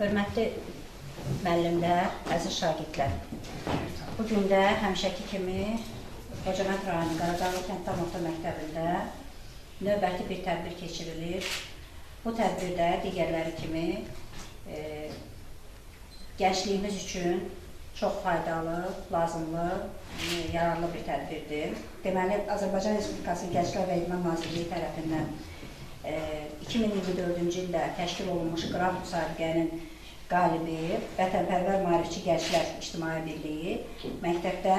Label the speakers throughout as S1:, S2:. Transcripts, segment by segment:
S1: Hörmətli müəllimlər, əziz şagirdlər. Bugün də həmişəki kimi Xocamənd rayonu Qaradağlı kənd tam orta məktəbində növbəti bir tədbir keçirilir. Bu tədbirdə digərləri kimi gəncliyimiz üçün çox faydalı, lazımlı, yararlı bir tədbirdir. Deməli, Azərbaycan Respublikası Gənclər və İdman Nazirliyi tərəfindən 2024-cü ildə təşkil olunmuş qrant müsabiqənin qalibi Vətənpərvər Maarifçi Gənclər İctimai Birliyi məktəbdə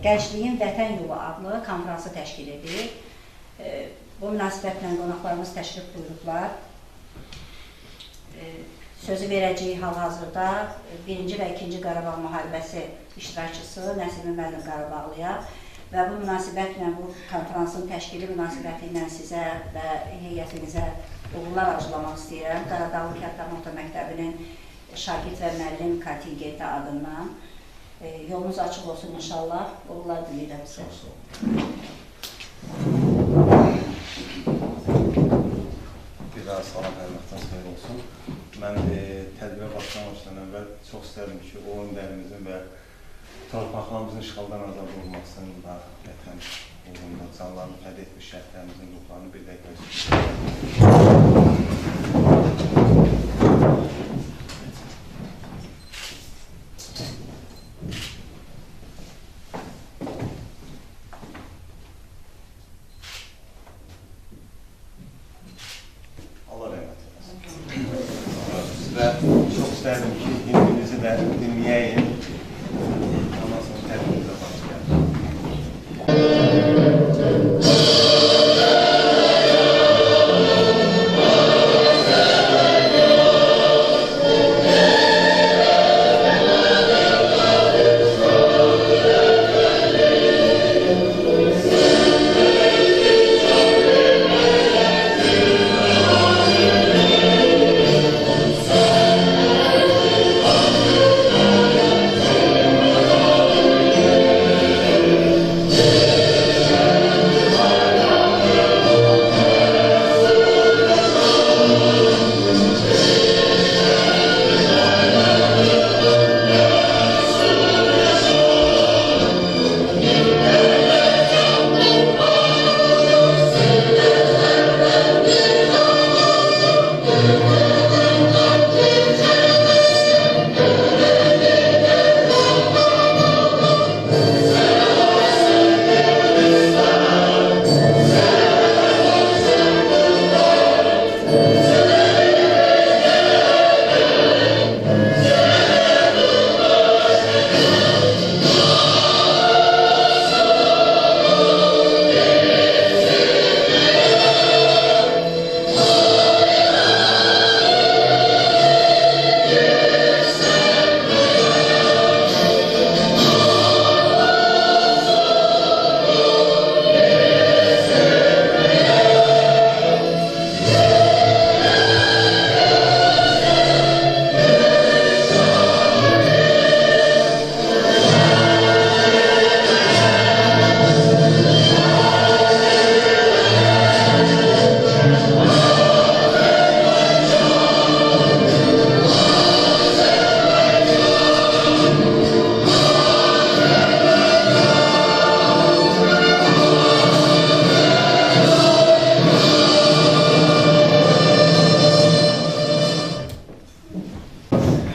S1: Gəncliyin Vətən Yolu adlı konfransı təşkil edir. Bu münasibətlə qonaqlarımız təşrif buyurublar. Sözü verəcəyi hal-hazırda 1-ci və 2-ci Qarabağ müharibəsi iştirakçısı Nəsimi müəllim Qarabağlıya və bu münasibətlə, bu konferansın təşkili münasibəti ilə sizə və heyətinizə uğurlar arzulamaq istəyirəm. Qaradağlı kənd tam orta məktəbinin şagird və müəllim kontingenti adından. Yolunuz açıq olsun inşallah. Uğurlar diləyirəm sizə.
S2: Bir daha salam, hörmətdən xeyir olsun. Mən tədbirə başlamışdan əvvəl çox istərdim ki, o öndərimizin və torpaqlarımızın işğaldan azad olmasında vətən uğrunda canlarını fəda etmiş şəhidlərimizin ruhlarını bir dəqiqə Allah rəhmət eləsin. Sizə çox istərdim ki, himninizi də dinləyəyin. Ondan sonra tədbirimizə başlayalım.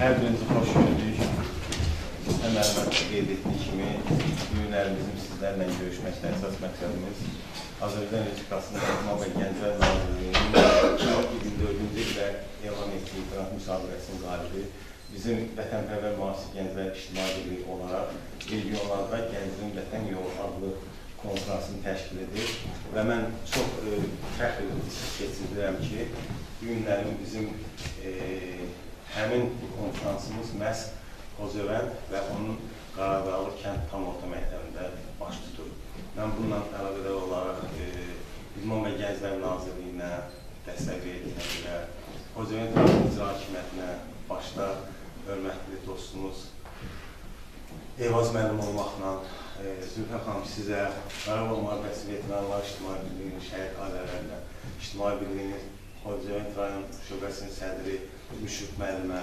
S2: Hər birinizi xoş gördük. Sizdən əlbəttə qeyd etdiyi kimi, düyünlərimizin sizlərlə görüşməkdə əsas məqsədimiz Azərbaycan Respublikasının İdman və Gənclər Nazirliyinin 2024-cü ildə elan etdiyi qrant müsabiqəsinin qalibi bizim Vətənpərvər Maarifçi Gənclər İctimai Birliyi olaraq regionlarda Gəncliyin Vətən Yolu adlı konferansını təşkil edir və mən çox fəxr keçirirəm ki, bu günlərin bizim həmin konferansımız məhz Xocamənd və onun Qaradağlı kənd tam orta məktəbində baş tutur. Mən bundan əlaqədar olaraq İdman və Gənclər Nazirliyinə, dəstək edilənlərə, Xocamənd rayon icra hakimiyyətinə, başda hörmətli dostumuz Eyvaz müəllim olmaqla, Zülfə xanım sizə, Qarabağ müharibəsi veteranlar İctimai Birliyinin şəhid ailələrlə, İctimai Birliyinin Hocaevənd rayon şöbəsinin sədri Müşfiq müəllimə,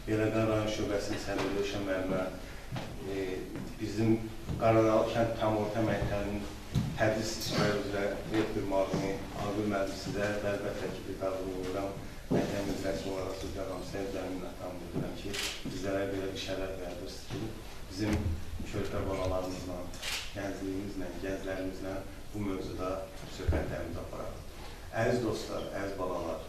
S2: Beyləqan rayon şöbəsinin sədri Rövşən müəllimə, bizim Qaradağlı kənd tam orta məktəbinin tədris işləri üzrə rektor müavini Ağül müəllim sizə bəlbət rəkibi qarşı oluram. Məktəbimiz rəsmi olaraq sözlərəm, sevgilərimi minnətdarım bildirəm ki, bizlərə belə bir şərəf verirsiniz ki, bizim körpə balalarımızla, gəncliyimizlə, gənclərimizlə bu mövzuda söhbətlərimizi aparaq. Əziz dostlar, əziz balalar,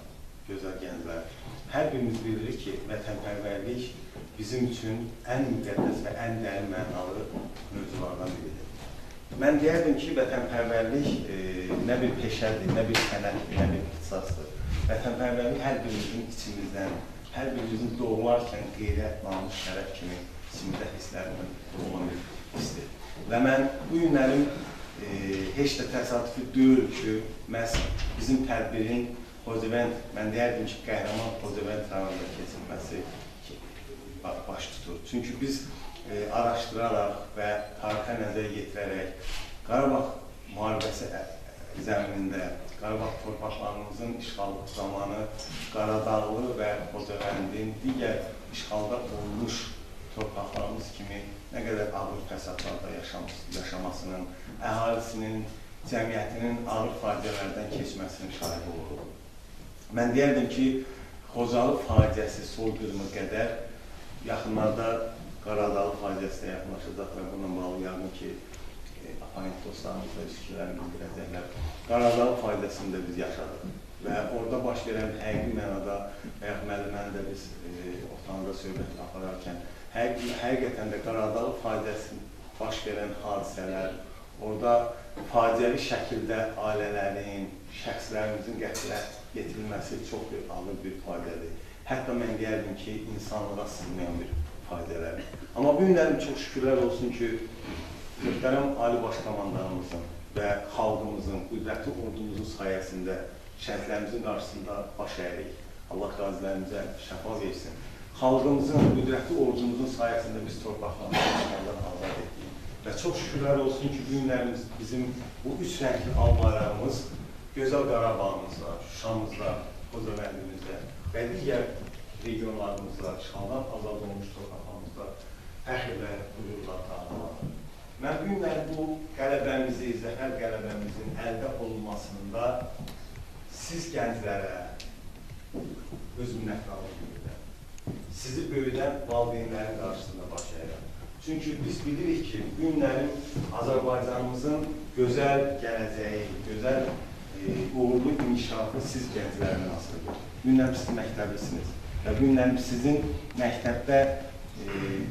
S2: gözəl gənclər, hər birimiz bilirik ki, vətənpərvərlik bizim üçün ən müqəddəs və ən dərin mənalı mövzulardan biridir. Mən deyərdim ki, vətənpərvərlik nə bir peşədir, nə bir sənətdir, nə bir ixtisasdır. Vətənpərvərlik hər birimizin içimizdən, hər birimizin doğularkən qeyrət, namus, şərəf kimi içimizdə hisslərindən doğulan bir hissdir. Və mən bu günlərim heç də təsadüfi deyil ki, məhz bizim tədbirin Hocaevənd, mən deyərdim ki, qəhrəman Hocaevənd rayonunda keçilməsi baş tutur. Çünki biz araşdıraraq və tarixə nəzər yetirərək Qarabağ müharibəsi zəminində Qarabağ torpaqlarımızın işğalı zamanı Qaradağlı və Hocaevəndin digər işğalda olmuş torpaqlarımız kimi nə qədər ağır fəsadlarda yaşamasının, əhalisinin, cəmiyyətinin ağır faciələrdən keçməsinin şahidi olur. Mən deyərdim ki, Xocalı faciəsi soyqırımı qədər yaxınlarda Qaradağlı faciəsi də yaxınlaşacaq və bununla bağlı yəqin ki, apanit dostlarımızla ilişkilərimiz biləcəklər. Qaradağlı faciəsində biz yaşadıq və orada baş verən həqiqi mənada və yaxud müəlliməni də biz otağında söhbət apararkən həqiqətən də Qaradağlı faciəsi baş verən hadisələr, orada faciəli şəkildə ailələrin, şəxslərimizin qətlə yetirilməsi çox bir ağır bir faciədir. Hətta mən deyərdim ki, insanlığa sığmayan bir faciələr. Amma bu günlərim çox şükürlər olsun ki, mühtərəm Ali Baş Komandanımızın və xalqımızın, qüdrətli ordumuzun sayəsində şəhidlərimizin qarşısında baş əyirik. Allah qazilərimizə şəfa versin. Xalqımızın, qüdrətli ordumuzun sayəsində biz torpaqlarımızdan azad etdik. Və çox şükürlər olsun ki, bu günlərimiz bizim bu üç rəngli al bayrağımız gözəl Qarabağımızda, Şuşamızda, Hocaevəndimizdə və digər regionlarımızda, işğaldan azad olmuş torpaqlarımızda fəxrlə, qürurla tanınmalıdır. Mən bu günlər bu qələbəmizi, zəfər qələbəmizin əldə olunmasında siz gənclərə öz minnətdarlıq bildirirəm. Sizi böyüdən valideynlərin qarşısında baş əyirəm. Çünki biz bilirik ki, bu günlərin Azərbaycanımızın gözəl gələcəyi, gözəl uğurlu inkişafı siz gənclərin asılıdır. Bu günlərim siz məktəblisiniz və bu günlərim sizin məktəbdə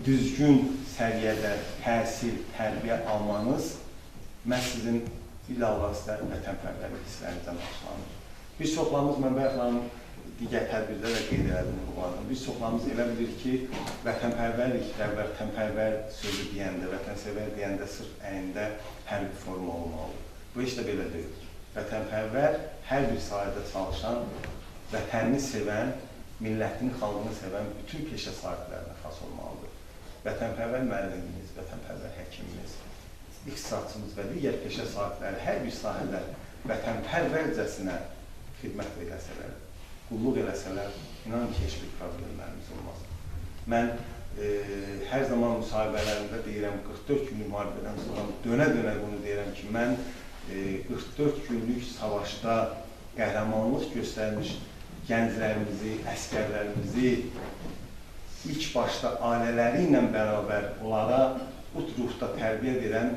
S2: düzgün səviyyədə təhsil, tərbiyə almanız məhz sizin illallah istər vətənpərvərlik hisslərinizdən başlanır. Biz çoxlarımız, mən bayaqların digər tədbirdə də qeyd elədim bunlardan. Biz çoxlarımız elə bilirik ki, vətənpərvərlik və vətənpərvər sözü deyəndə, vətənsevər deyəndə sırf əyində hərbi forma olmalıdır. Bu heç də belə deyil. Vətənpərvər hər bir sahədə çalışan, vətənini sevən, millətini, xalqını sevən bütün peşə sahiblərinə xas olmalıdır. Vətənpərvər müəllimimiz, vətənpərvər həkimimiz, iqtisadçımız və digər peşə sahibləri hər bir sahədə vətənpərvərcəsinə xidmət eləsələr, qulluq eləsələr, inanın ki, heç bir problemlərimiz olmaz. Mən hər zaman müsahibələrimdə deyirəm, 44 günlük müharibədən sonra dönə-dönə bunu deyirəm ki, mən 44 günlük savaşda qəhrəmanlıq göstərmiş gənclərimizi, əskərlərimizi ilk başda ailələri ilə bərabər onlara bu ruhda tərbiyə verən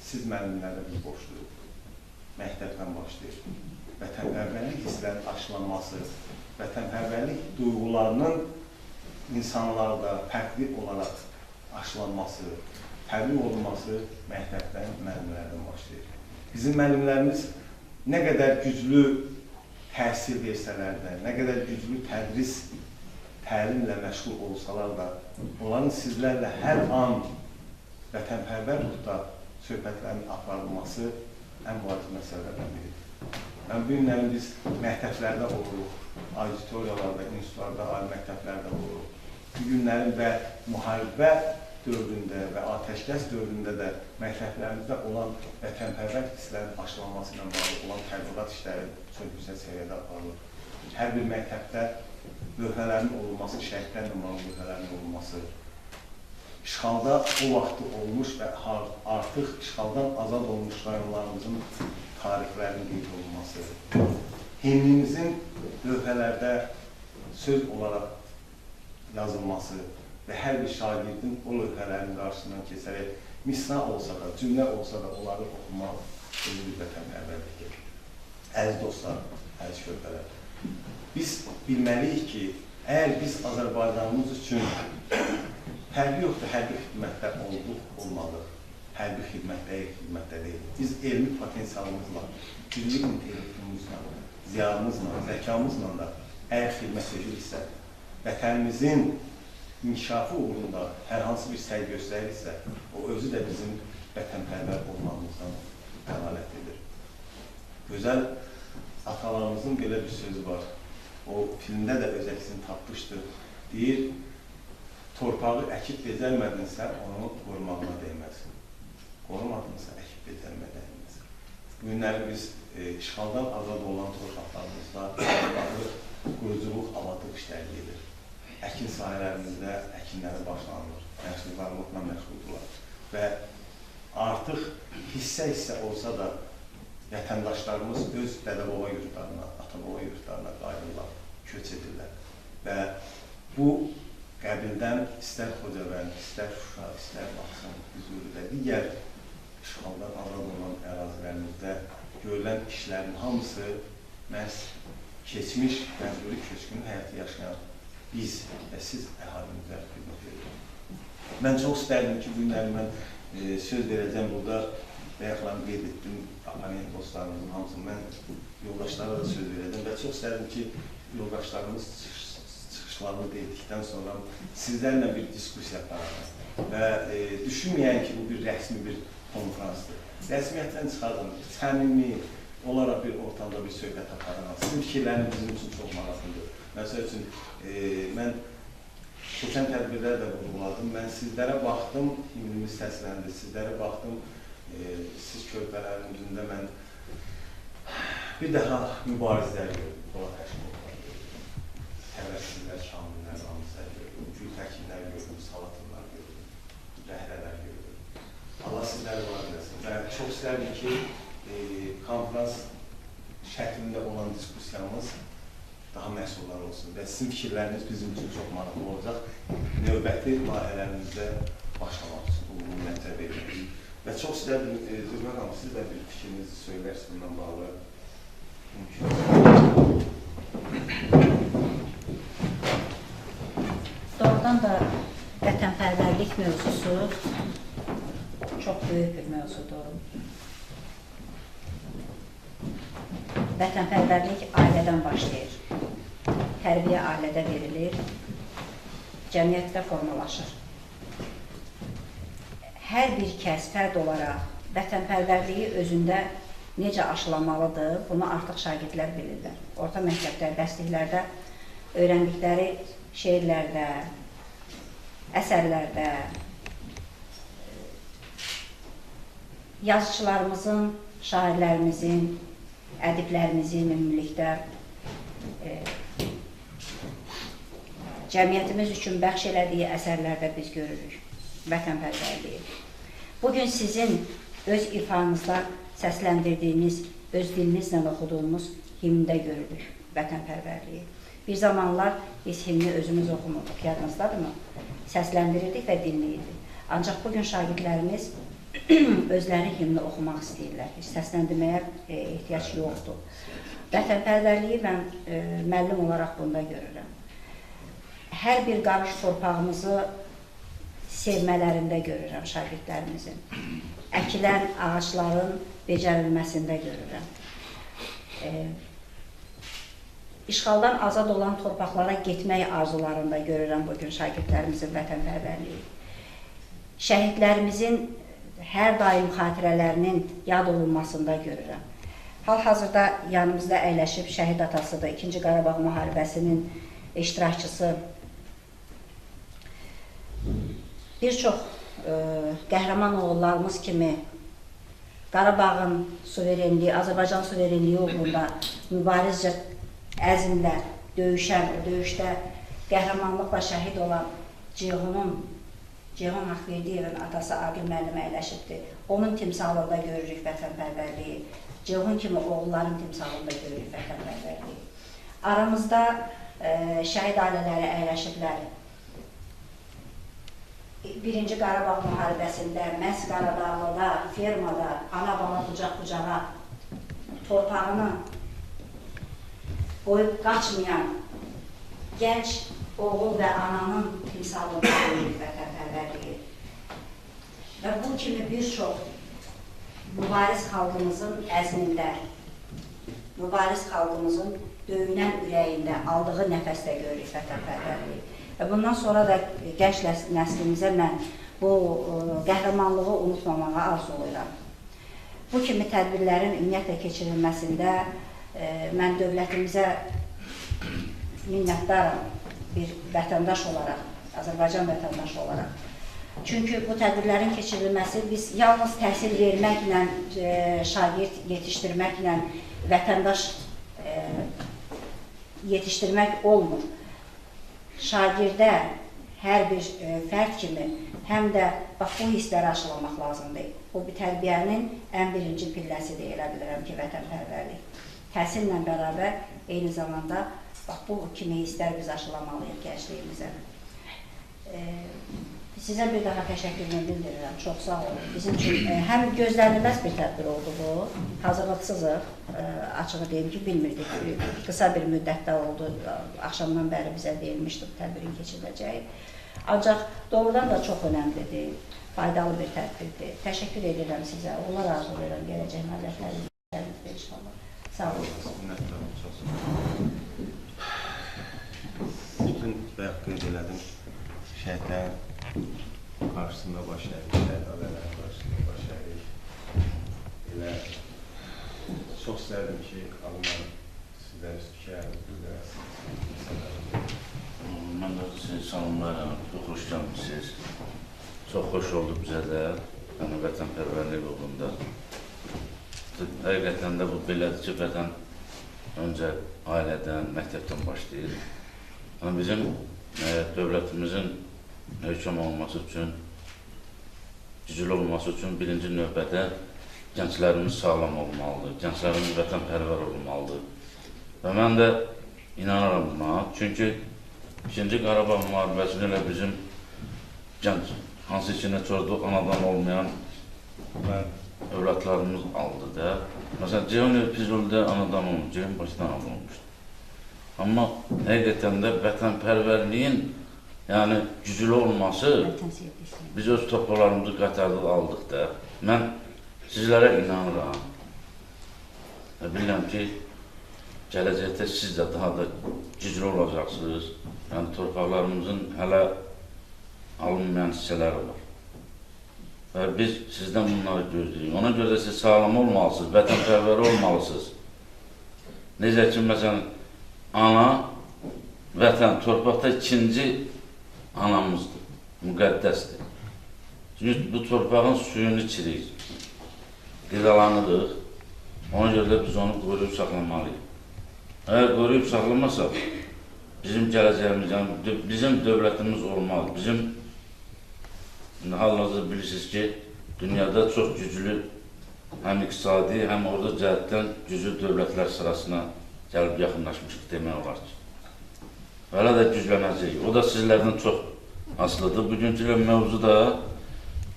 S2: siz müəllimlərlə biz borcluyuq. Məktəbdən başlayır. Vətənpərvərlik hisslərinin aşılanması, vətənpərvərlik duyğularının insanlarda fərqli olaraq aşılanması, təbliğ olunması məktəbdən, müəllimlərdən başlayır. Bizim müəllimlərimiz nə qədər güclü təhsil versələr də, nə qədər güclü tədris, təlimlə məşğul olsalar da, onların sizlərlə hər an vətənpərvər ruhda söhbətlərin aparılması ən vacib məsələlərdən biridir. Yəni, bu günlərin biz məktəblərdə oluruq, auditoriyalarda, institutlarda, ali məktəblərdə oluruq. Bu günlərin və müharibə dövründə və atəşkəs dövründə də məktəblərimizdə olan vətənpərvər hisslərin aşılanması ilə bağlı olan təbliğat işləri çox yüksək səviyyədə aparılır. hər bir məktəbdə lövhələrin olunması, şəhidlərlə bağlı lövhələrin olunması, işğalda o vaxtı olmuş və artıq işğaldan azad olmuş rayonlarımızın tarixlərinin qeyd olunması, himnimizin lövhələrdə söz olaraq yazılması və hər bir şagirdin o lövhələrin qarşısından keçərək misra olsa da, cümlə olsa da onları oxumaq özü bir vətənpərvərlikdir. Əziz dostlar, əziz körpələr, biz bilməliyik ki, əgər biz Azərbaycanımız üçün hərbi yoxdur, hərbi xidmətdə olmalıyıq. Hərbi xidmətdə deyil. Biz elmi potensialımızla, birlik intellektimizlə, ziyarımızla, zəkamızla da əgər xidmət ediriksə, vətənimizin inkişafı uğrunda hər hansı bir səy göstərirsə, o özü də bizim vətənpərvər olmamızdan dəlalət edir. Gözəl atalarımızın belə bir sözü var. O filmdə də öz əksini tapmışdır. Deyir, torpağı əkib becərmədinsə, onu qorumağına dəyməz. Qorumadınsa, əkib becərməyə dəyməz. Bu günləri biz işğaldan azad olan torpaqlarımızda quruculuq, abadlıq işləri gedir. Əkin sahələrimizdə əkinləri başlanılır, məşğullarlıqla məşğuldurlar və artıq hissə olsa da vətəndaşlarımız öz dədə-baba yurtlarına, ata-baba yurtlarına qayıdırlar, köç edirlər və bu qəbildən istər Xocavənd, istər Şuşa, istər Laçın, Füzulidə, digər işğaldan azad olan ərazilərimizdə görülən işlərin hamısı məhz keçmiş məcburi köçkün həyatı yaşayan biz və siz əhalimizə xidmət edirik. Mən çox istərdim ki, bu günləri mən söz verəcəm burada bayaqlarını qeyd etdim, abonent dostlarımızın hamısını mən yoldaşlara da söz verəcəm və çox istərdim ki, yoldaşlarımız çıxışlarını deyildikdən sonra sizlərlə bir diskusiya aparaq və düşünməyən ki, bu bir rəsmi bir konferansdır. Rəsmiyyətdən çıxardım, səmimi olaraq bir ortamda bir söhbət aparaq. Sizin fikirləriniz bizim üçün çox maraqlıdır. Məsəl üçün, mən keçən tədbirlər də vurguladım. Mən sizlərə baxdım, himnimiz səsləndi, sizlərə baxdım, siz körpələrin üzündə mən bir daha mübarizlər gördüm, dola təşkilatlar gördüm, təvəssüllər, şamillər, ramizlər gördüm, gül təkinlər gördüm, salatınlar gördüm, rəhrələr gördüm. Allah sizləri var eləsin və çox istərdim ki, konferans şəklində olan diskusiyamız daha məhsullar olsun və sizin fikirləriniz bizim üçün çox maraqlı olacaq. Növbəti layihələrimizdə başlamaq üçün bu ümumiyyətlə veririk. Və çox istərdim, Zülmət xanım, siz də bir fikrinizi söylərsiniz bundan bağlı.
S1: Doğrudan da vətənpərvərlik mövzusu çox böyük bir mövzudur. Vətənpərvərlik ailədən başlayır. Tərbiyə ailədə verilir, cəmiyyətdə formalaşır. Hər bir kəs fərd olaraq vətənpərvərliyi özündə necə aşılamalıdır, bunu artıq şagirdlər bilirlər. Orta məktəbdə, dərsliklərdə öyrəndikləri şeirlərdə, əsərlərdə, yazıçılarımızın, şairlərimizin, ədiblərimizin ümumilikdə cəmiyyətimiz üçün bəxş elədiyi əsərlərdə biz görürük vətənpərvərliyi. Bugün sizin öz ifanızda səsləndirdiyiniz, öz dilinizlə oxuduğunuz himndə görürük vətənpərvərliyi. Bir zamanlar biz himni özümüz oxumurduq, yadınızdadırmı? Səsləndirirdik və dinləyirdik. Ancaq bugün şagirdlərimiz özləri himni oxumaq istəyirlər. Heç səsləndirməyə ehtiyac yoxdur. Vətənpərvərliyi mən müəllim olaraq bunda görürəm. Hər bir qarış torpağımızı sevmələrində görürəm şagirdlərimizin. Əkilən ağacların becərilməsində görürəm. İşğaldan azad olan torpaqlara getmək arzularında görürəm bugün şagirdlərimizin vətənpərvərliyi. Şəhidlərimizin hər daim xatirələrinin yad olunmasında görürəm. Hal-hazırda yanımızda əyləşib şəhid atasıdır, 2-ci Qarabağ müharibəsinin iştirakçısı. Bir çox qəhrəman oğullarımız kimi Qarabağın suverenliyi, Azərbaycan suverenliyi uğrunda mübarizcə əzmlə döyüşən, o döyüşdə qəhrəmanlıqla şəhid olan Ceyhun Haqverdiyevin atası Aqil müəllim əyləşibdir. Onun timsalında görürük vətənpərvərliyi. Ceyhun kimi oğulların timsalında görürük vətənpərvərliyi. Aramızda şəhid ailələri əyləşiblər. Birinci Qarabağ müharibəsində, məhz Qaradağlıda, fermada, ana-bala qucaq-qucağa torpağını qoyub qaçmayan gənc oğul və ananın timsalında görürük vətənpərvərliyi. Və bu kimi bir çox mübariz xalqımızın əzmində, mübariz xalqımızın döyünən ürəyində, aldığı nəfəsdə görürük vətənpərvərliyi. Və bundan sonra da gənc nəslimizə mən bu qəhrəmanlığı unutmamağa arzulayıram. Bu kimi tədbirlərin ümumiyyətlə keçirilməsində mən dövlətimizə minnətdaram bir vətəndaş olaraq, Azərbaycan vətəndaşı olaraq. Çünki bu tədbirlərin keçirilməsi biz yalnız təhsil verməklə, şagird yetişdirməklə vətəndaş yetişdirmək olmur. Şagirdə hər bir fərd kimi həm də bax bu hissləri aşılamaq lazımdır. Bu bir tərbiyənin ən birinci pilləsi deyə bilirəm ki, vətənpərvərlik. Təhsillə bərabər eyni zamanda bax bu kimi hisslər biz aşılamalıyıq gəncliyimizə. Sizə bir daha təşəkkürümü bildirirəm. Çox sağ olun. Bizim üçün həm gözlənilməz bir tədbir oldu bu. Hazırlıqsızıq. Açığı deyim ki, bilmirdik. Qısa bir müddətdə oldu. Axşamdan bəri bizə deyilmişdi bu tədbirin keçiriləcəyi. Ancaq doğrudan da çox önəmlidir. Faydalı bir tədbirdir. Təşəkkür edirəm sizə. Onlar arzulayıram gələcək məllətlərimizdə inşallah. Sağ olun.
S2: Bütün bayaq qeyd elədim, şəhidlərin qarşısında baş əydik, şəhid ailələrin qarşısında baş əydik. Elə çox istərdim ki, alınlar sizlər fikirləriniz bildirəsiniz.
S3: Mən də sizi salamlayıram, çox xoş gəlmişsiniz. Çox xoş oldu bizə də, vətənpərvərlik uğrunda. Həqiqətən də bu belədir ki, vətən öncə ailədən, məktəbdən başlayır. Bizim dövlətimizin hökm olması üçün, güclü olması üçün birinci növbədə gənclərimiz sağlam olmalıdır, gənclərimiz vətənpərvər olmalıdır. Və mən də inanıram buna, çünki İkinci Qarabağ müharibəsində elə bizim gənc, hansı ki, çoxdur anadan olmayan övladlarımız aldı da. Məsələn, Ceyhun Füzulidə anadan olmuş, Ceyhun başdan olmuşdu. Amma həqiqətən də vətənpərvərliyin güclü olması biz öz torpaqlarımızı qaytardıq, aldıq da. Mən sizlərə inanıram. Bilirəm ki, gələcəkdə siz də daha da güclü olacaqsınız. Torpaqlarımızın hələ alınmayan hissələri var. Və biz sizdən bunları gözləyirik. Ona görə də siz sağlam olmalısınız, vətənpərvər olmalısınız. Necə ki, məsələn, ana, vətən, torpaqda ikinci anamızdır, müqəddəsdir. Çünki bu torpağın suyunu içirik, qidalanırıq, ona görə də biz onu qoruyub saxlamalıyıq. Əgər qoruyub saxlamasaq, bizim gələcəyimiz, bizim dövlətimiz olmaz. Bizim, hal-hazırda bilirsiniz ki, dünyada çox güclü, həm iqtisadi, həm orada cəhətdən güclü dövlətlər sırasına gəlib yaxınlaşmışıq demək olar ki. Hələ də güclənəcək. O da sizlərdən çox asılıdır. Bugünkü mövzu da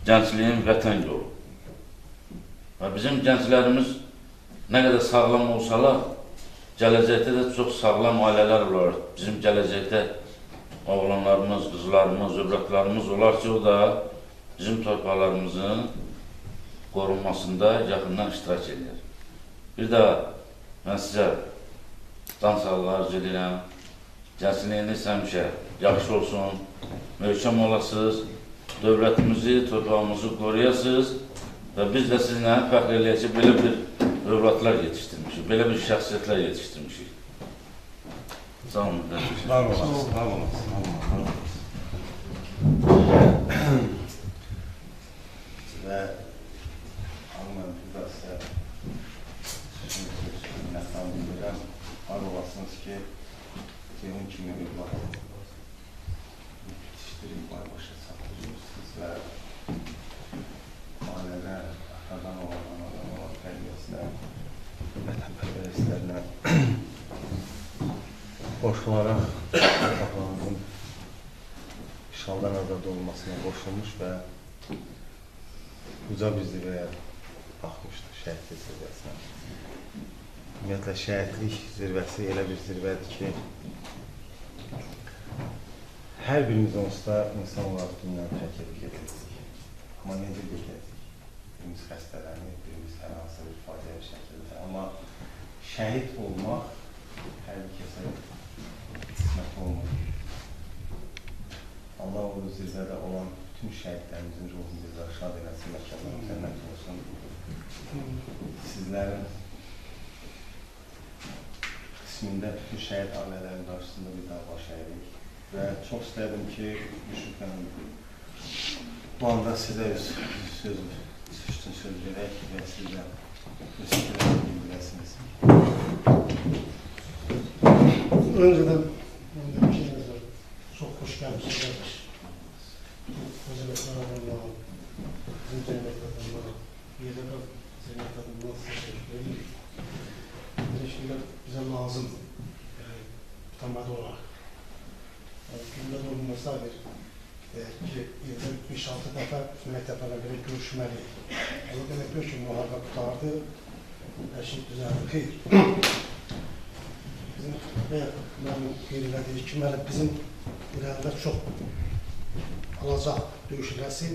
S3: gəncliyin vətən yolu. Və bizim gənclərimiz nə qədər sağlam olsalar, gələcəkdə də çox sağlam ailələr olar. Bizim gələcəkdə oğlanlarımız, qızlarımız, övladlarımız olar ki, o da bizim torpaqlarımızın qorunmasında yaxından iştirak edir. Bir daha mən sizə can sağlığı arzu edirəm. Gəncliyiniz həmişə yaxşı olsun, möhkəm olasınız, dövlətimizi, torpağımızı qoruyasınız və biz də sizinlə fəxr eləyək ki, belə bir övladlar yetişdirmişik, belə bir şəxsiyyətlər yetişdirmişik. Sağ olun.
S2: Sağ olasın, sağ olasın. Və alınlar bir daha sizə minnətdarım bildirəm. Var olasın. biliyorsunuz ki Ceyhun kimi ünvan yetiştirib başa çatdırıyorsunuz və ailədə atadan olan, anadan olan tərbiyəsinə, vətənpərvərliklərinə qoşularaq torpaqlarımızın işğaldan azad olmasına qoşulmuş və uca bir zirvəyə baxmışdı şəhidlik zirvəsinə. Ümumiyyətlə, şəhidlik zirvəsi elə bir zirvədir ki, hər birimiz onsuz insan olaraq dünyanı tərk edib gedəcək. Amma necə gedəcək? Birimiz xəstələnir, birimiz hər hansı bir faciəvi şəkildə. Amma şəhid olmaq hər bir kəsə qismət olmur. Allah o zirvədə olan bütün şəhidlərimizin ruhunu bizə şad eləsin, məkanlarımız cənnət olsun. Sizlərin qismində bütün şəhid ailələrin qarşısında bir daha baş əyirik. Və çox istədim ki, Müşfiq xanım, bu anda sizə söz verək və sizə müsəkirləri bildirəsiniz.
S4: Önceden çok hoş gelmişsiniz kardeş. Özellikle Allah'a, bizim Cennet Adam'a, Yedekal Cennet Adam'a teşekkür ederim. Şimdi bize lazım, tutamada olarak. Gündə olmasaydı ki, ildə 5-6 dəfə məktəblərə belə görüşməliyik. O demək deyir ki, müharibə qutardı, hər şey düzəldi. Xeyr. Bizim mənim qeyd elədiyi kimi, bizim irəlidə çox alacaq döyüşləsi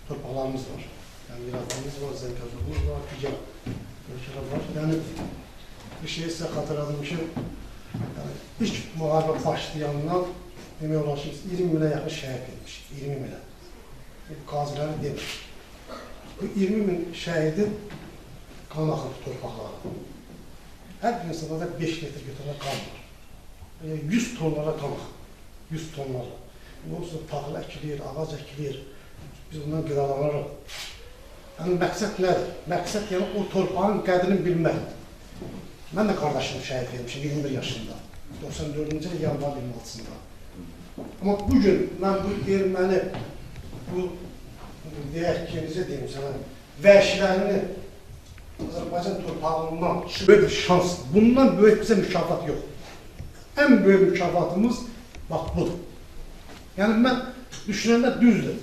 S4: torpaqlarımız var. Yəni, İraqlarımız var, Zəngəzurumuz var, digər ölkələr var. Yəni, bir şey sizə xatırladım ki, ilk müharibə başlayandan demək olar ki, 20 minə yaxın şəhid edilmiş, 20 minə. Bu qaziləri demir. Bu 20 min şəhidin qan axıntı torpaqları. Hər bir insanda da 5 litr götürən qan var. 100 tonlara qan axır, 100 tonlara. Onsuz taxıl əkilir, ağac əkilir, biz bundan qidalanırıq. Yəni, məqsəd nədir? Məqsəd yəni o torpağın qədrini bilməkdir. Mən də qardaşım şəhid edilmişim 21 yaşında, 94-cü il yanvar 26-sında. Amma bugün mən bu erməni, bu deyək ki, necə deyim sənə, vəhşilərini Azərbaycan torpağından böyük bir şansdır. Bundan böyük bizə mükafat yox. Ən böyük mükafatımız bax budur. Yəni mən düşünəndə düzdür,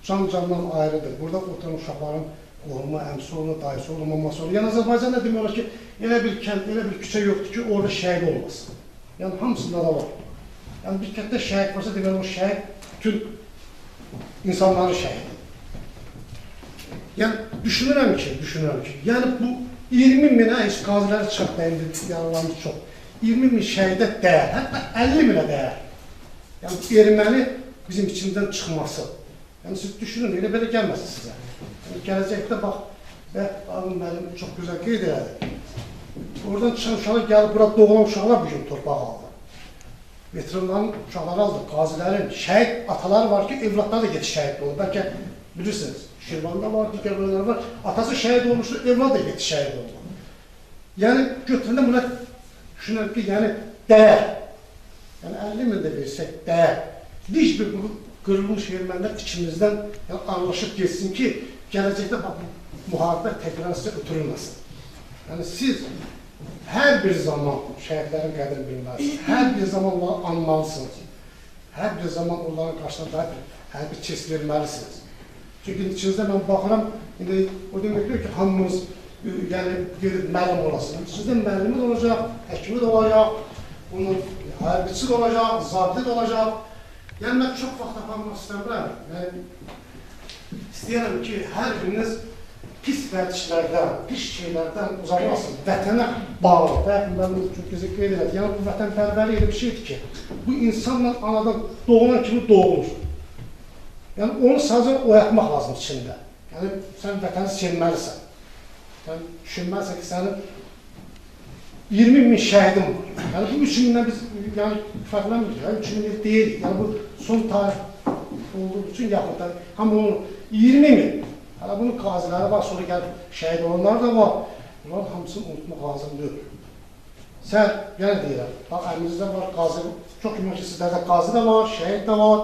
S4: can-candan ayrıdır. Burada oturan uşaqların olma, əmsi olur, dayısı olur, maması olur. Yəni Azərbaycanda demək olar ki, elə bir kənd, elə bir küçə yoxdur ki, orada şəhid olmasın. Yəni hamısında da var. Yəni bir kənddə şəhid varsa, demək o şəhid bütün insanların şəhididir. Yəni düşünürəm ki, yəni bu 20 minə heç qaziləri çıxaq dəyindir, yaralarımız çox. 20 min şəhidə dəyər, hətta 50 minə dəyər. Yəni erməni bizim içindən çıxması. Yəni siz düşünün, elə belə gəlməsin sizə. Yəni gələcəkdə bax, və abim mənim çox gözəl qeyd elədi. Oradan çıxan uşaqlar gəlib, burada doğulan uşaqlar bugün torpaq aldı. Veteranların uşaqları aldı, qazilərin, şəhid ataları var ki, evlatları da getiş şəhid olur. Bəlkə bilirsiniz, Şirvanda var, digər bölümlər var. Atası şəhid olmuşdur, evlat da getiş şəhid olur. Yəni götürəndə buna düşünürəm ki, yəni dəyər. Yəni 50 min də versək dəyər. Diş bir qırılmış ermənilər içimizdən anlaşıb geçsin ki, gələcəkdə müharibə təkrar sizə ötürülməsin. Yəni siz hər bir zaman şəhidlərin qədrini bilməlisiniz, hər bir zaman onları anmalısınız, hər bir zaman onların qarşısında hər bir kes verməlisiniz. Çünki içinizdə mən baxıram, indi o demək deyir ki, hamımız gedib müəllim olasın. Sizdə müəllimi də olacaq, həkimi də olacaq, onun hərbisi də olacaq, zabiti də olacaq. Yəni mən çox vaxt aparmaq istəmirəm. İstəyirəm ki, hər biriniz pis vərdişlərdən, pis şeylərdən uzaqlasın, vətənə bağlı. Və mən çox gözəl qeyd elədim. Yəni bu vətənpərvərlik elə bir şeydir ki, bu insanla anadan doğulan kimi doğulur. Yəni onu sadəcə oyatmaq lazım içində. Yəni sən vətəni sevməlisən. Yəni düşünməlisən ki, sənin 20 min şəhidin var. Yəni bu 3 mindən biz fərqlənmirik, 3 min deyirik. Yəni bu son tarix olduğu üçün yaxud da hamı onu 20 min. Hələ bunun qaziləri var, sonra gəlib şəhid olanlar da var. Bunların hamısını unutmaq lazım deyil. Sən, yenə deyirəm, bax, əlimizdə var qazi, çox güman ki, sizlərdə qazi da var, şəhid də var,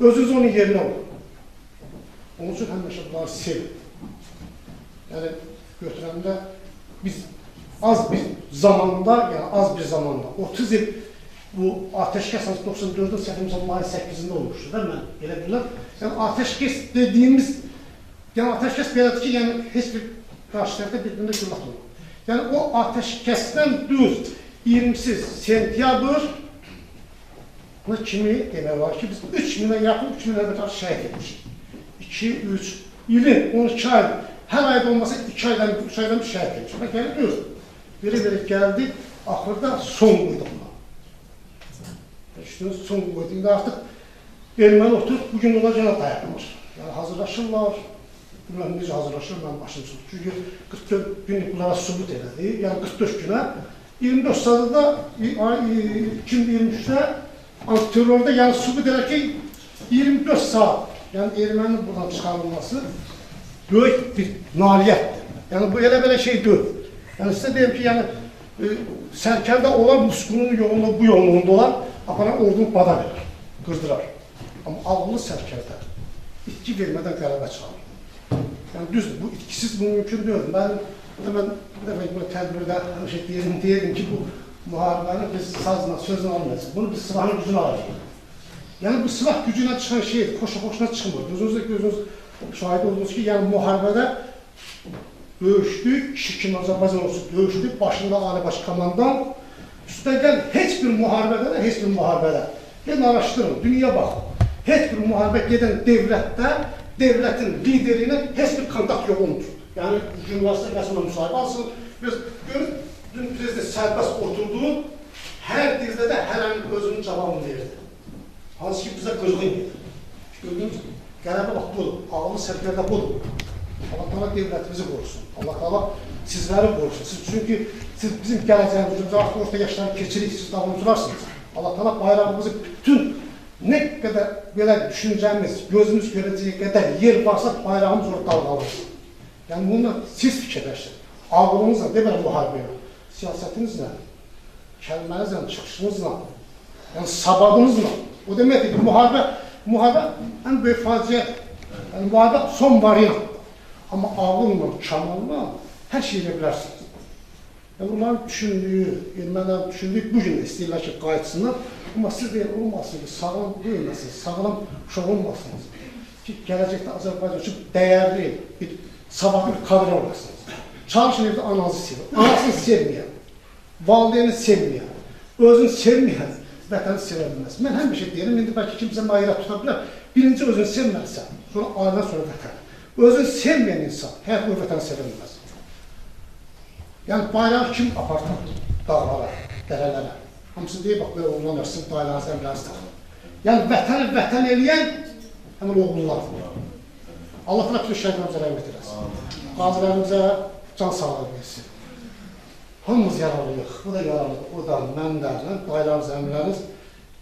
S4: özünüz onun yerinə olun. Onun üçün həmişə bunları sevin. Yəni, götürəndə biz az bir zamanda, 30 il bu ateşkes 94'ün səhvimizə mayın 8'ində olmuşdu da mən, elə bilirəm. Yəni, ateşkes dediyimiz, yəni ateşkes belədir ki, yəni heç bir qarşı tərəfdə bir-birində güllat olmur. Yəni, o ateşkesdən düz 20 sentyabr kimi demək var ki, biz 3000'ə yaxın, 3000'ə qədər şəhid etmişik. 2-3 ilin, 12 ay, hər ayda olmasa 2 aydan, 3 aydan bir şəhid etmişik. Bək, yəni düz. Belə gəldik, axırda son qoydum. İşte son qoyduğunda artıq erməni otur, bugün onlar yenə dayanır. Yəni hazırlaşırlar, bilməm necə hazırlaşır, mən başım çıxır. Çünki 44 günlük bunlara sübut elədi, yəni 44 günə. 24 saatda 2023'də antiterrorda yəni sübut elər ki 24 saat, yəni erməninin buradan çıxarılması böyük bir nailiyyətdir. Yəni bu elə belə şey deyil. Yəni sizə deyim ki, yəni sərkərdə olan Musqunun yolunda, bu yolunda olan aparan ordunu bada verir, qırdırar. Amma ağıllı sərkərdə itki vermədən qələbə çıxarır. Yəni düzdür, bu itkisiz bu mümkün deyil. Mən bir dəfə tədbirdə deyirdim ki, bu müharibəni biz sazla, sözlə almayacaq. Bunu biz silahın gücünə alacaq. Yəni bu silah gücünə çıxan şey xoşuna çıxmır. Özünüz şahid oldunuz ki, yəni müharibədə döyüşdük, kişi kimi Azərbaycan olsun, döyüşdük, başında Ali Baş Komandan. Üstəgəl heç bir müharibədə, gəlin araşdırın, dünya baxın. Heç bir müharibə gedən devlətdə, devlətin lideri ilə heç bir kontakt yox olmur. Yəni, jurnalistlər rəsmlə müsahibə alsın. Görün, dün prezident sərbəst oturdu, hər dildə də hərənin özünün cavabını verdi. Hansı ki, bizə qırğın gedir. Gördünüz, qələbə bax budur, ağlı sərkərdə budur. Allah-Teala devlətimizi qorusun, Allah-Teala sizləri qorusun. Çünki siz bizim gələcəyimizdə artıq orta yaşları keçirik, siz davamcılarsınız. Allah-Teala bayrağımızı bütün nə qədər belə düşüncəmiz, gözümüz görəcəyi qədər yer varsa bayrağımız orada dalğalırsın. Yəni bununla siz fikirləşin. Ağlınızla, deməli müharibəyə, siyasətinizlə, kəlmənizlə, çıxışınızla, yəni sabadınızla. O deməkdir ki, müharibə ən böyük faciə, yəni müharibə son variantdır. Amma ağınla, kamalla hər şey edə bilərsiniz. Yəni bunların düşündüyü, ermənilərin düşündüyü bu gün də istəyirlər ki, qayıtsınlar. Amma siz deyil, olmasın ki, sağlam deyilməsiniz, sağlam uşaq olmasınız ki, gələcəkdə Azərbaycan üçün dəyərli bir savadlı bir kadr olasınız. Çalışın evdə ananızı sevin, anasını sevməyən, valideyni sevməyən, özünü sevməyən vətəni sevə bilməz. Mən həmişə deyirəm, indi bəlkə kimsə mayraq tuta bilər, birinci özünü sevməlisən, sonra ailədən sonra vətəni. Özünü sevməyən insan həyat boyu vətəni sevə bilməz. Yəni bayrağı kim apartar? Dağlara, dərələrə. Hamısı deyir, bax, belə oğlan örsün, dayılarınızı, əmrlərinizi taxılır. Yəni vətən eləyən həmin oğullardır. Allah-Teala bütün şəhidlərimizə rəhmət eləsin. Qazilərimizə can sağlığı versin. Hamımız yararlıyıq, bu da yararlıdır, o da, mən də, dayılarınız, əmrləriniz.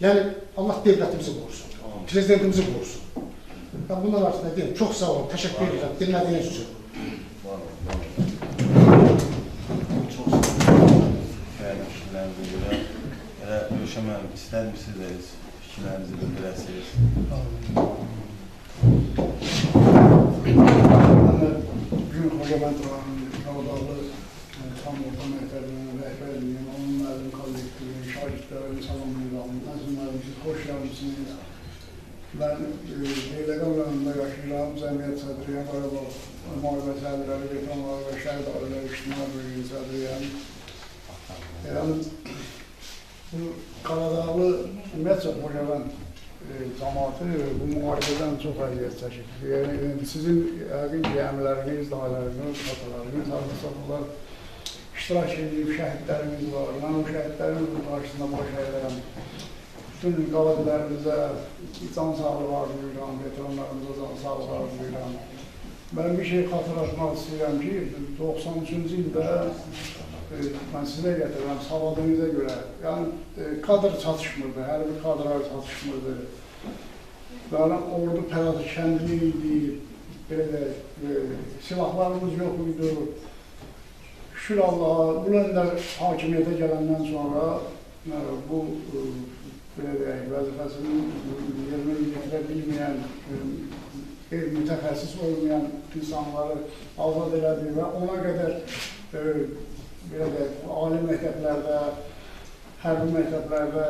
S4: Yəni Allah devlətimizi qorusun, prezidentimizi qorusun. Ben bunlar artık ne diyeyim, çok sağ olun, teşekkür ederim dinlediğiniz için.
S2: Çok sağ olun. Yani fikirlerinizi göre, görüşemem ister misiniz? Fikirlerinizi bildirəsiniz.
S5: Bugün Hocavent Ravadalı tam orta mehterinin rehberliğinin, onun mezun kollektivi, şahitlerini salamlayıram. Məzunlarım, siz hoş gelmişsiniz. Ben Leyləqan rayonunda yaşayıram, Cəmiyyət sədriyəm, Qarabağ müharibə sədrləri, veteranlar və şəhid ailələr ictimai bölgü sədriyəm. Yəni, bu Qaradağlı ümumiyyətcə Hocavent cəmaatı bu müharibədən çox əziyyət çəkir. Yəni, sizin yəqin ki, əmləriniz, dayılarınız, atalarınız, arasaqlar iştirak edib, şəhidlərimiz var. Mən o şəhidlərin qarşısında baş əyirəm. Bütün qavadilərimizə can sağlığı arzulayıram, veteranlarımıza can sağlığı arzulayıram. Ben bir şey xatırlatmaq istəyirəm ki, 93-cü ildə mən sizə gətirəm, savadınıza görə, yəni kadr çatışmırdı, hər bir kadrlar çatışmırdı. Yəni ordu pərakəndli idi, belə silahlarımız yox idi. şükür Allah'a, Ulu Öndər hakimiyyətə gələndən sonra bu belə deyək, vəzifəsini yerinə yetirə bilməyən, mütəxəssis olmayan insanları azad elədi və ona qədər belə deyək, ali məktəblərdə, hərbi məktəblərdə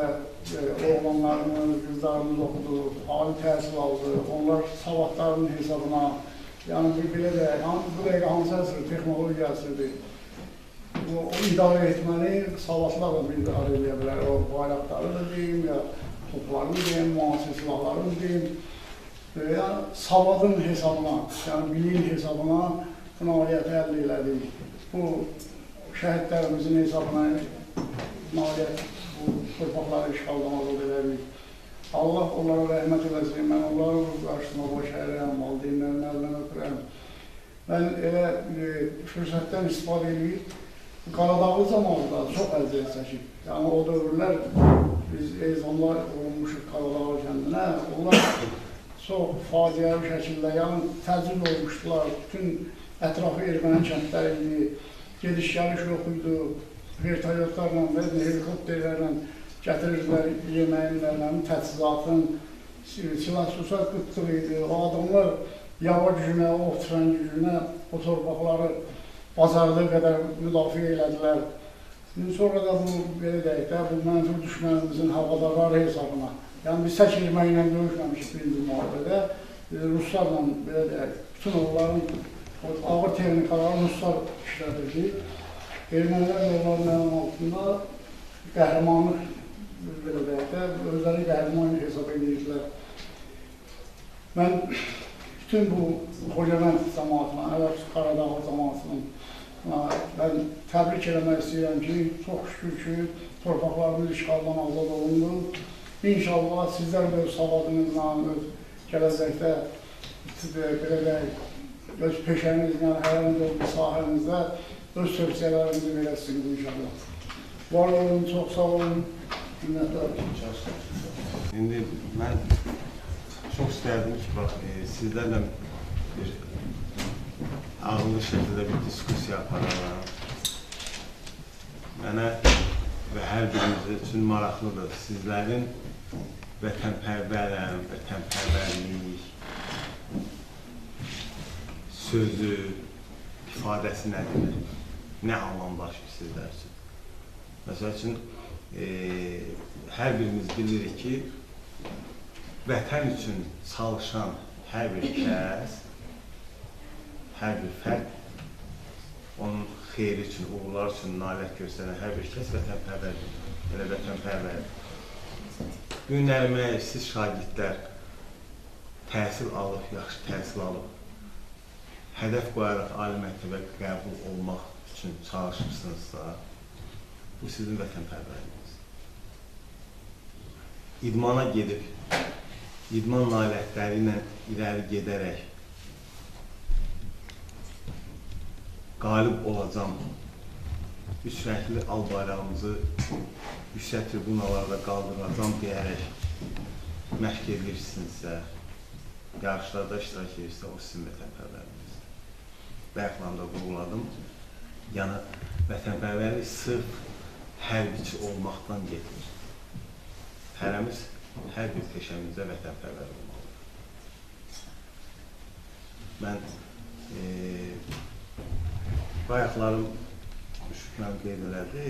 S5: oğlanlarımız, qızlarımız oxudu, ali təhsil aldı, onlar savadlarının hesabına, yəni belə deyək, bu dəqiqə hansı əsr texnologiyasıdır, o idarə etməni savadlar da idarə edə bilər, o bayraqları da deyim, ya toplarını deyim, müasir silahlarını deyim, yəni savadın hesabına, yəni biliyin hesabına nailiyyəti əldə elədik. Bu şəhidlərimizin hesabına nailiyyət, bu torpaqları işğaldan azad elədik. Allah onlara rəhmət eləsin, mən onları qarşısına baş əyirəm, valideynlərin əlindən öpürəm. Mən elə fürsətdən istifadə edib, Qaradağlı zamanında çox əziyyət çəkib. Yəni o dövrlər biz ezanlar olmuşuq Qaradağlı kəndinə, onlar çox faciəvi şəkildə, yəni təcrid olmuşdular, bütün ətrafı erməni kəndləri idi, gediş-gəliş yox idi, vertolyotlarla və helikopterlərlə gətirirdilər yeməyinlərlə, təchizatın, silah-susat qıtlığı idi. O adamlar yava gücünə, o tüfəng gücünə o torpaqları bacardığı qədər müdafiə elədilər. Sonra da bu, belə deyək də, bu mənfur düşmənimizin havadarları hesabına, yəni biz tək erməklə döyüşməmişik birinci müharibədə, Ruslarla, belə deyək, bütün onların ağır texnikaları Ruslar işlədirdi. Ermənilər onların mənim altında qəhrəmanlıq, belə deyək də, özləri qəhrəman hesab edirdilər. Mən bütün bu Xocabənd cəmaatına, Qaradağlı cəmaatının mən təbrik eləmək istəyirəm ki, çox şükür ki, torpaqlarımız işğaldan azad olundu. İnşallah sizlər də öz savadınızla, öz gələcəkdə, belə deyək, öz peşənizlə, hər hansı bir sahənizdə öz tövsiyələrinizi verəsiniz inşallah. Var olun, çox sağ olun, minnətlər.
S2: İndi mən çox istərdim ki, bax, sizlərlə bir ağırlı şəkildə bir diskusiya apararlar. Mənə və hər birimiz üçün maraqlıdır. Sizlərin vətənpərvərəm, vətənpərvərlik sözü, ifadəsi nədir? Nə anlam daşıyır sizlər üçün? Məsəl üçün, hər birimiz bilirik ki, vətən üçün çalışan hər bir kəs, hər bir fərd, onun xeyri üçün, uğurlar üçün nailiyyət göstərən hər bir kəs vətənpərvərdir, elə vətənpərvərdir. Bu günlərimə siz şagirdlər təhsil alıb, yaxşı təhsil alıb, hədəf qoyaraq ali məktəbə qəbul olmaq üçün çalışırsınızsa, bu sizin vətənpərvərliyiniz. İdmana gedib, idman nailiyyətləri ilə irəli gedərək qalib olacam, üç rəngli al bayrağımızı yüksək tribunalarda qaldıracam deyərək məşq edirsinizsə, yarışlarda iştirak edirsə, o sizin vətənpərvərliyinizdir. Bayaqlamda vurguladım, yəni vətənpərvərlik sırf hərbiçi olmaqdan getmir. Hərəmiz hər bir peşəmizdə vətənpərvər olmalıdır. Mən bayaqlarım Şükrəm qeyd elədi,